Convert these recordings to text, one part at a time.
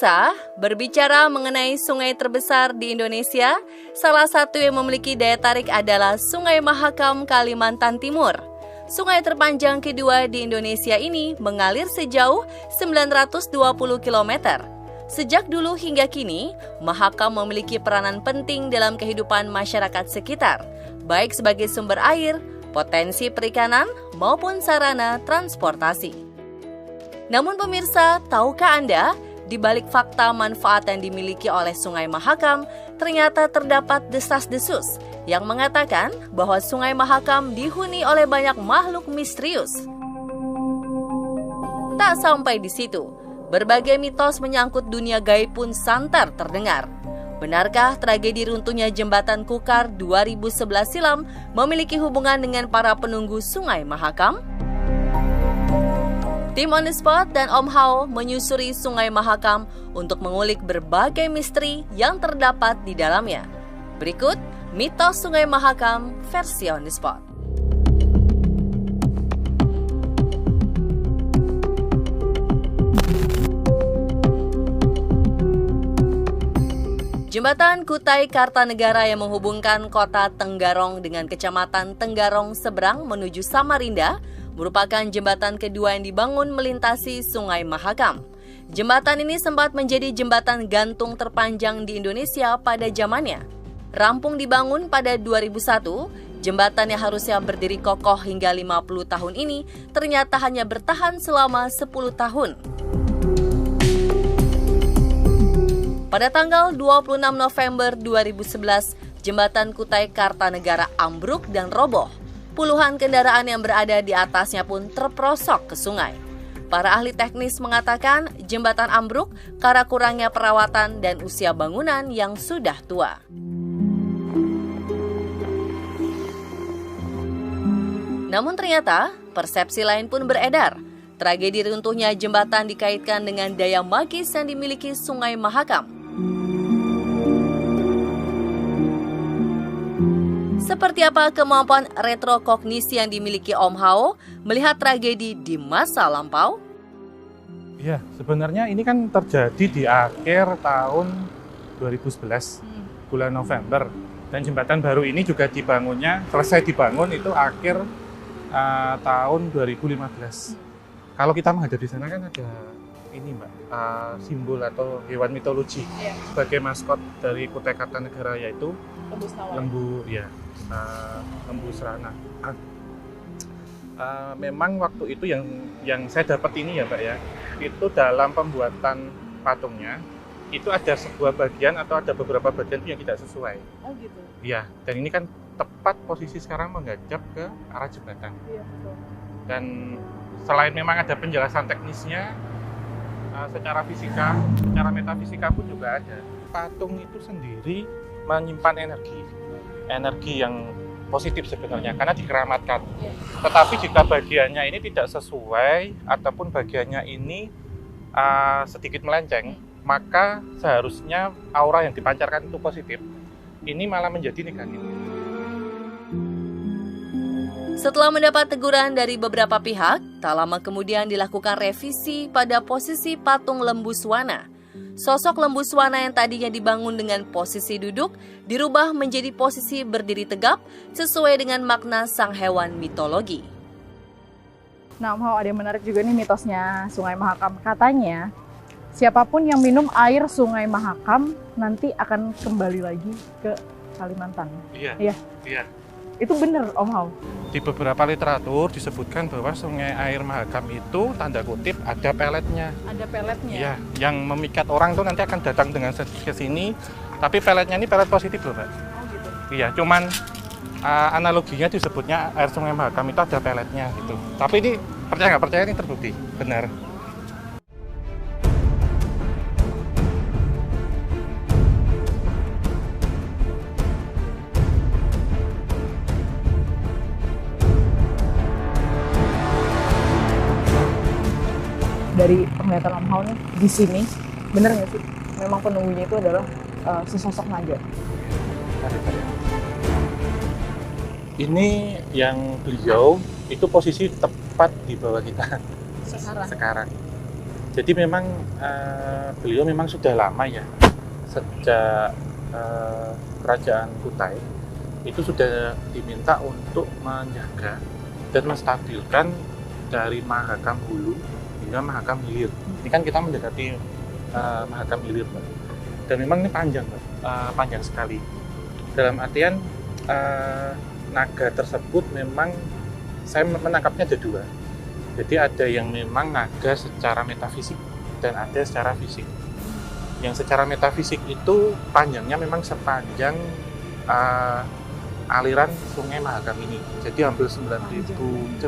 Pemirsa, berbicara mengenai sungai terbesar di Indonesia, salah satu yang memiliki daya tarik adalah Sungai Mahakam, Kalimantan Timur. Sungai terpanjang kedua di Indonesia ini mengalir sejauh 920 km. Sejak dulu hingga kini, Mahakam memiliki peranan penting dalam kehidupan masyarakat sekitar, baik sebagai sumber air, potensi perikanan, maupun sarana transportasi. Namun pemirsa, tahukah Anda, di balik fakta manfaat yang dimiliki oleh Sungai Mahakam, ternyata terdapat desas-desus yang mengatakan bahwa Sungai Mahakam dihuni oleh banyak makhluk misterius. Tak sampai di situ, berbagai mitos menyangkut dunia gaib pun santer terdengar. Benarkah tragedi runtuhnya jembatan Kukar 2011 silam memiliki hubungan dengan para penunggu Sungai Mahakam? Tim On The Spot dan Om Hao menyusuri Sungai Mahakam untuk mengulik berbagai misteri yang terdapat di dalamnya. Berikut mitos Sungai Mahakam versi On The Spot. Jembatan Kutai Kartanegara yang menghubungkan kota Tenggarong dengan kecamatan Tenggarong seberang menuju Samarinda merupakan jembatan kedua yang dibangun melintasi Sungai Mahakam. Jembatan ini sempat menjadi jembatan gantung terpanjang di Indonesia pada zamannya. Rampung dibangun pada 2001, jembatan yang harusnya berdiri kokoh hingga 50 tahun ini ternyata hanya bertahan selama 10 tahun. Pada tanggal 26 November 2011, jembatan Kutai Kartanegara ambruk dan roboh. Puluhan kendaraan yang berada di atasnya pun terperosok ke sungai. Para ahli teknis mengatakan jembatan ambruk karena kurangnya perawatan dan usia bangunan yang sudah tua. Namun ternyata persepsi lain pun beredar. Tragedi runtuhnya jembatan dikaitkan dengan daya magis yang dimiliki Sungai Mahakam. Seperti apa kemampuan retrokognisi yang dimiliki Om Hao melihat tragedi di masa lampau? Ya, sebenarnya ini kan terjadi di akhir tahun 2011, bulan November. Dan jembatan baru ini juga selesai dibangun itu akhir tahun 2015. Kalau kita menghadap di sana kan ada ini Mbak, simbol atau hewan mitologi sebagai maskot dari Kutai Kartanegara, yaitu lembu, lembu serana. Memang waktu itu yang saya dapat ini ya Mbak ya, itu dalam pembuatan patungnya itu ada sebuah bagian atau ada beberapa bagian yang tidak sesuai. Oh gitu. Iya, dan ini kan tepat posisi sekarang menghadap ke arah jembatan. Iya betul. Dan selain memang ada penjelasan teknisnya, secara fisika, secara metafisika pun juga ada. Patung itu sendiri menyimpan energi yang positif sebenarnya karena dikeramatkan. Tetapi jika bagiannya ini tidak sesuai ataupun bagiannya ini sedikit melenceng, maka seharusnya aura yang dipancarkan itu positif. Ini malah menjadi negatif. Setelah mendapat teguran dari beberapa pihak, tak lama kemudian dilakukan revisi pada posisi patung lembu swana. Sosok lembu swana yang tadinya dibangun dengan posisi duduk dirubah menjadi posisi berdiri tegap sesuai dengan makna sang hewan mitologi. Nah, Om Hao, ada yang menarik juga nih mitosnya Sungai Mahakam. Katanya, siapapun yang minum air Sungai Mahakam nanti akan kembali lagi ke Kalimantan. Iya. Itu benar, Om Hao? Di beberapa literatur disebutkan bahwa Sungai Air Mahakam itu tanda kutip ada peletnya. Ada peletnya? Iya, yang memikat orang tuh nanti akan datang dengan ke sini. Tapi peletnya ini pelet positif loh, Mbak. Oh gitu? Iya, cuman analoginya disebutnya air Sungai Mahakam itu ada peletnya gitu. Tapi ini percaya nggak percaya ini terbukti, benar. Dari penglihatan Om Hao nih, di sini, bener nggak sih? Memang penunggunya itu adalah sesosok naga. Ini yang beliau itu posisi tepat di bawah kita Sekarang. sekarang. Jadi memang beliau memang sudah lama ya, sejak kerajaan Kutai itu sudah diminta untuk menjaga dan menstabilkan dari Mahakam Hulu hingga Mahakam Hilir. Ini kan kita mendekati Mahakam Hilir, Pak. Dan memang ini panjang, Pak. Panjang sekali. Dalam artian naga tersebut memang saya menangkapnya ada dua. Jadi ada yang memang naga secara metafisik dan ada secara fisik. Yang secara metafisik itu panjangnya memang sepanjang aliran Sungai Mahakam ini. Jadi hampir 9.900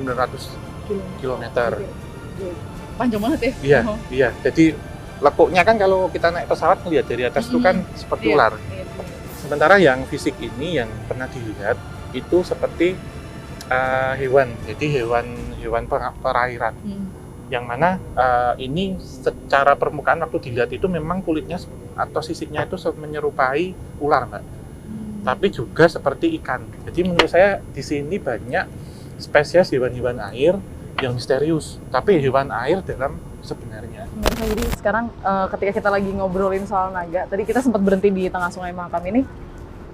km. Panjang banget ya? Iya, iya. Jadi lekuknya kan kalau kita naik pesawat melihat dari atas itu kan seperti ular. Sementara yang fisik ini yang pernah dilihat itu seperti hewan. Jadi hewan perairan. Yang mana ini secara permukaan waktu dilihat itu memang kulitnya atau sisiknya itu menyerupai ular, Mbak. Tapi juga seperti ikan. Jadi menurut saya di sini banyak spesies hewan-hewan air yang misterius. Tapi hewan air dalam sebenarnya. Jadi sekarang ketika kita lagi ngobrolin soal naga, tadi kita sempat berhenti di tengah Sungai Mahakam ini.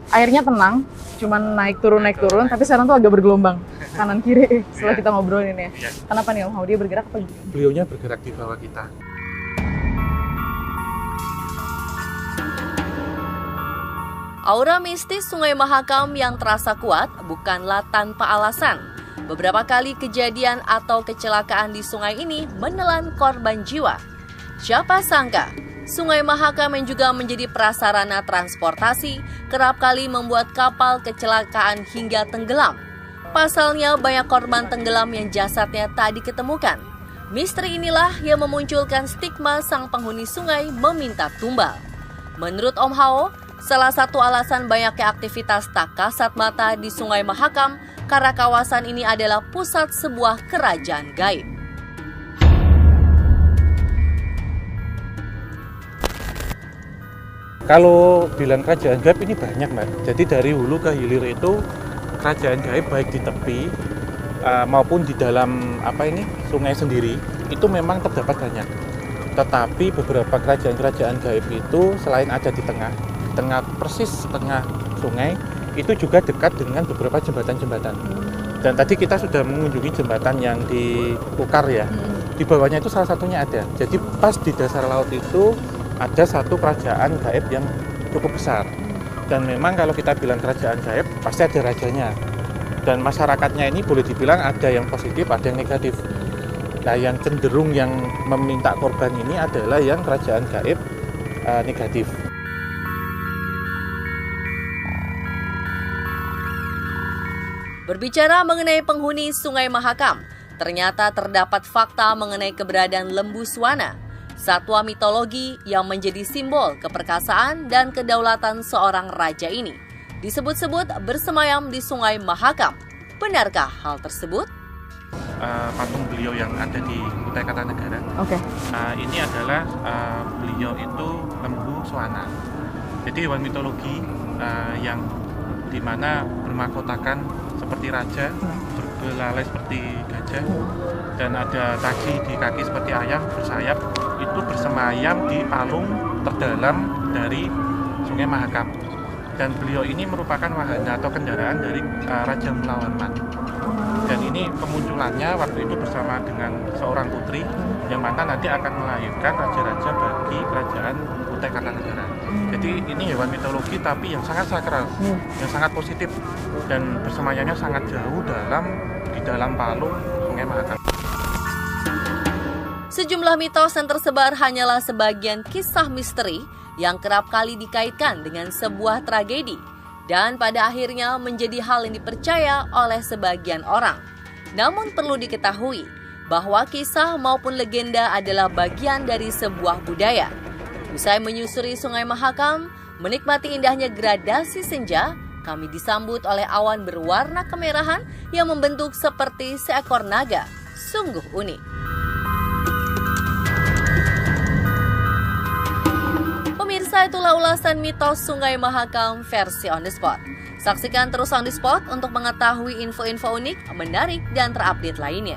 Airnya tenang, cuman naik turun, tapi sekarang tuh agak bergelombang kanan kiri setelah kita ngobrolin ya. Iya. Kenapa nih Om Hao, dia bergerak apa? Beliaunya bergerak di bawah kita. Aura mistis Sungai Mahakam yang terasa kuat bukanlah tanpa alasan. Beberapa kali kejadian atau kecelakaan di sungai ini menelan korban jiwa. Siapa sangka, Sungai Mahakam yang juga menjadi prasarana transportasi kerap kali membuat kapal kecelakaan hingga tenggelam. Pasalnya banyak korban tenggelam yang jasadnya tak diketemukan. Misteri inilah yang memunculkan stigma sang penghuni sungai meminta tumbal. Menurut Om Hao, salah satu alasan banyaknya aktivitas tak kasat mata di Sungai Mahakam karena kawasan ini adalah pusat sebuah kerajaan gaib. Kalau bilang kerajaan gaib ini banyak, Mbak. Jadi dari hulu ke hilir itu kerajaan gaib baik di tepi maupun di dalam sungai sendiri itu memang terdapat banyak. Tetapi beberapa kerajaan-kerajaan gaib itu selain ada di tengah persis tengah sungai, itu juga dekat dengan beberapa jembatan-jembatan. Dan tadi kita sudah mengunjungi jembatan yang di Ukar ya. Di bawahnya itu salah satunya ada. Jadi pas di dasar laut itu ada satu kerajaan gaib yang cukup besar. Dan memang kalau kita bilang kerajaan gaib, pasti ada rajanya. Dan masyarakatnya ini boleh dibilang ada yang positif, ada yang negatif. Nah, yang cenderung yang meminta korban ini adalah yang kerajaan gaib negatif. Berbicara mengenai penghuni Sungai Mahakam, ternyata terdapat fakta mengenai keberadaan lembu swana, satwa mitologi yang menjadi simbol keperkasaan dan kedaulatan seorang raja ini. Disebut-sebut bersemayam di Sungai Mahakam. Benarkah hal tersebut? Patung beliau yang ada di Kutai Kartanegara. Ini adalah beliau itu lembu swana. Jadi hewan mitologi yang dimana bermahkotakan seperti raja, berbelalai seperti gajah, dan ada taji di kaki seperti ayam bersayap, itu bersemayam di palung terdalam dari Sungai Mahakam. Dan beliau ini merupakan wahana atau kendaraan dari Raja Mulawarman. Dan ini kemunculannya waktu itu bersama dengan seorang putri yang mana nanti akan melahirkan raja-raja bagi kerajaan Kutai Kartanegara. Jadi ini hewan mitologi tapi yang sangat sakral, yang sangat positif dan bersemayamnya sangat jauh di dalam palung Sungai Mahakam. Sejumlah mitos yang tersebar hanyalah sebagian kisah misteri yang kerap kali dikaitkan dengan sebuah tragedi dan pada akhirnya menjadi hal yang dipercaya oleh sebagian orang. Namun perlu diketahui bahwa kisah maupun legenda adalah bagian dari sebuah budaya. Usai menyusuri Sungai Mahakam, menikmati indahnya gradasi senja, kami disambut oleh awan berwarna kemerahan yang membentuk seperti seekor naga. Sungguh unik. Pemirsa, itulah ulasan mitos Sungai Mahakam versi On The Spot. Saksikan terus On The Spot untuk mengetahui info-info unik, menarik, dan terupdate lainnya.